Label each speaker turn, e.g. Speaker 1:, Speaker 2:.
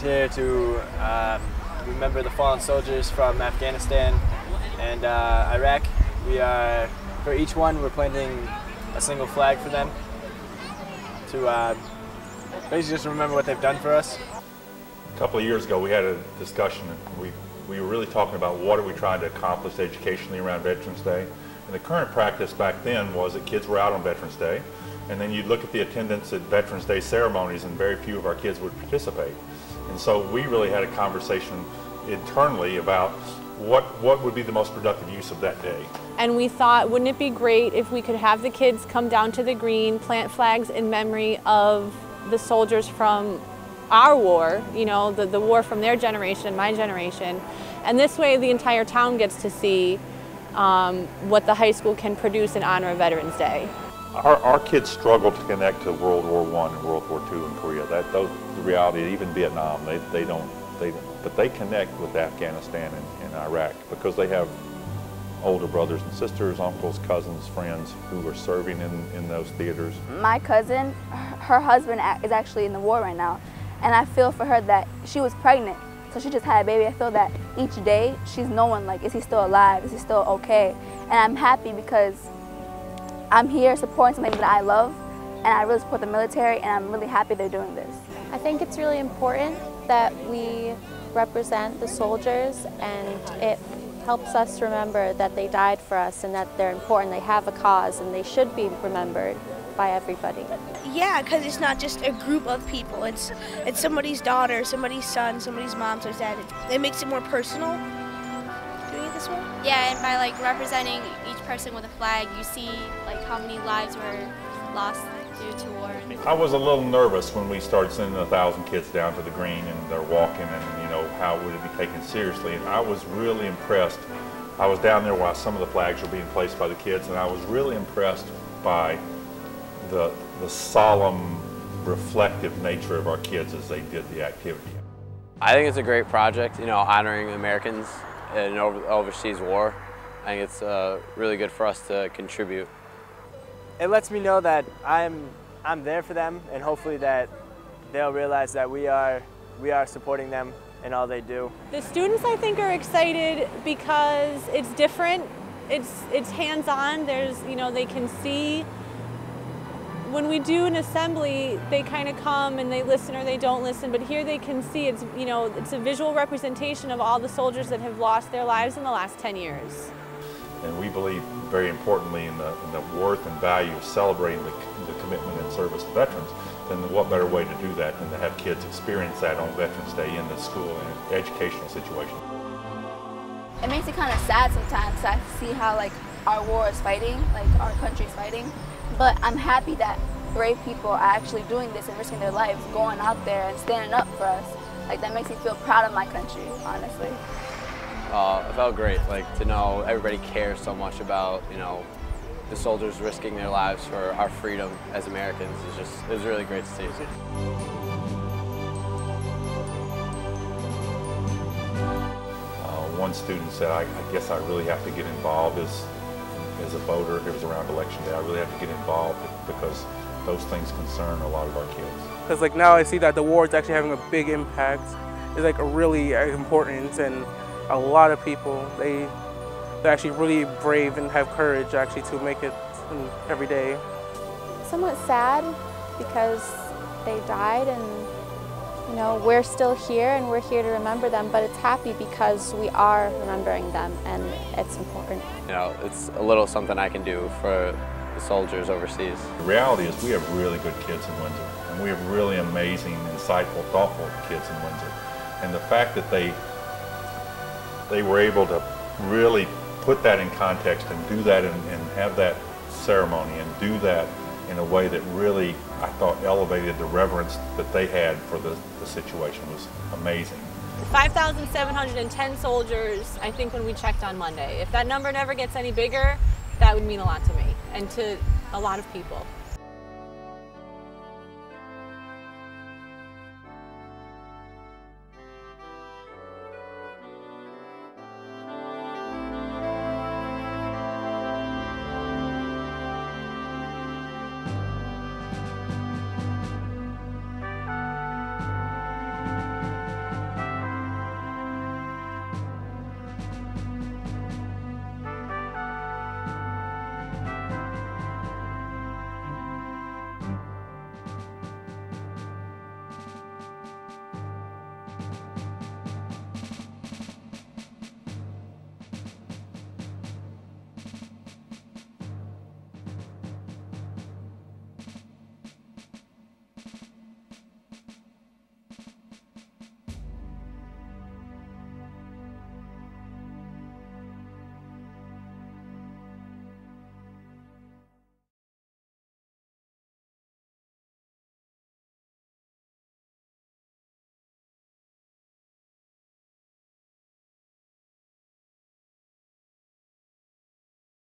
Speaker 1: here to remember the fallen soldiers from Afghanistan and Iraq. For each one, we're planting a single flag for them to basically just remember what they've done for us.
Speaker 2: A couple of years ago, we had a discussion. We were really talking about what are we trying to accomplish educationally around Veterans Day. And the current practice back then was that kids were out on Veterans Day, and then you'd look at the attendance at Veterans Day ceremonies, and very few of our kids would participate. And so we really had a conversation internally about what would be the most productive use of that day.
Speaker 3: And we thought, wouldn't it be great if we could have the kids come down to the green, plant flags in memory of the soldiers from our war, you know, the war from their generation, my generation. And this way the entire town gets to see what the high school can produce in honor of Veterans Day.
Speaker 2: Our kids struggle to connect to World War I and World War II in Korea. The reality, even Vietnam, but they connect with Afghanistan and Iraq because they have older brothers and sisters, uncles, cousins, friends who are serving in those theaters.
Speaker 4: My cousin, her husband is actually in the war right now, and I feel for her that she was pregnant, so she just had a baby. I feel that each day she's knowing, like, is he still alive? Is he still okay? And I'm happy because I'm here supporting something that I love, and I really support the military, and I'm really happy they're doing this.
Speaker 5: I think it's really important that we represent the soldiers, and it helps us remember that they died for us and that they're important, they have a cause, and they should be remembered by everybody.
Speaker 6: Yeah, because it's not just a group of people. It's somebody's daughter, somebody's son, somebody's mom, somebody's dad. It makes it more personal doing it this way.
Speaker 7: Yeah, and by like representing each person with a flag, you see like how many lives were lost due to war.
Speaker 2: I was a little nervous when we started sending 1,000 kids down to the green and they're walking, and you know, how would it be taken seriously? And I was really impressed. I was down there while some of the flags were being placed by the kids, and I was really impressed by the solemn, reflective nature of our kids as they did the activity.
Speaker 8: I think it's a great project, you know, honoring Americans in an overseas war. I think it's really good for us to contribute.
Speaker 1: It lets me know that I'm there for them, and hopefully that they'll realize that we are supporting them in all they do.
Speaker 3: The students, I think, are excited because it's different. It's hands-on. There's, you know, they can see. When we do an assembly, they kind of come and they listen or they don't listen, but here they can see it's, you know, it's a visual representation of all the soldiers that have lost their lives in the last 10 years.
Speaker 2: And we believe very importantly in the worth and value of celebrating the commitment and service of veterans. Then what better way to do that than to have kids experience that on Veterans Day in the school and educational situation.
Speaker 4: It makes it kind of sad sometimes to see how, like, our war is fighting, like our country's fighting. But I'm happy that brave people are actually doing this and risking their lives, going out there and standing up for us. Like, that makes me feel proud of my country, honestly.
Speaker 8: It felt great, like, to know everybody cares so much about, you know, the soldiers risking their lives for our freedom as Americans. It was really great to see.
Speaker 2: One student said, I guess I really have to get involved as a voter. It was around election day. I really have to get involved because those things concern a lot of our kids.
Speaker 9: Because like now I see that the war is actually having a big impact. It's like a really important, and a lot of people, they're actually really brave and have courage actually to make it every day.
Speaker 5: Somewhat sad because they died, and you know, we're still here and we're here to remember them, but it's happy because we are remembering them and it's important.
Speaker 8: You know, it's a little something I can do for the soldiers overseas.
Speaker 2: The reality is we have really good kids in Windsor, and we have really amazing, insightful, thoughtful kids in Windsor. And the fact that they were able to really put that in context and do that and have that ceremony and do that in a way that really, I thought, elevated the reverence that they had for the situation was amazing.
Speaker 3: 5,710 soldiers, I think, when we checked on Monday. If that number never gets any bigger, that would mean a lot to me and to a lot of people.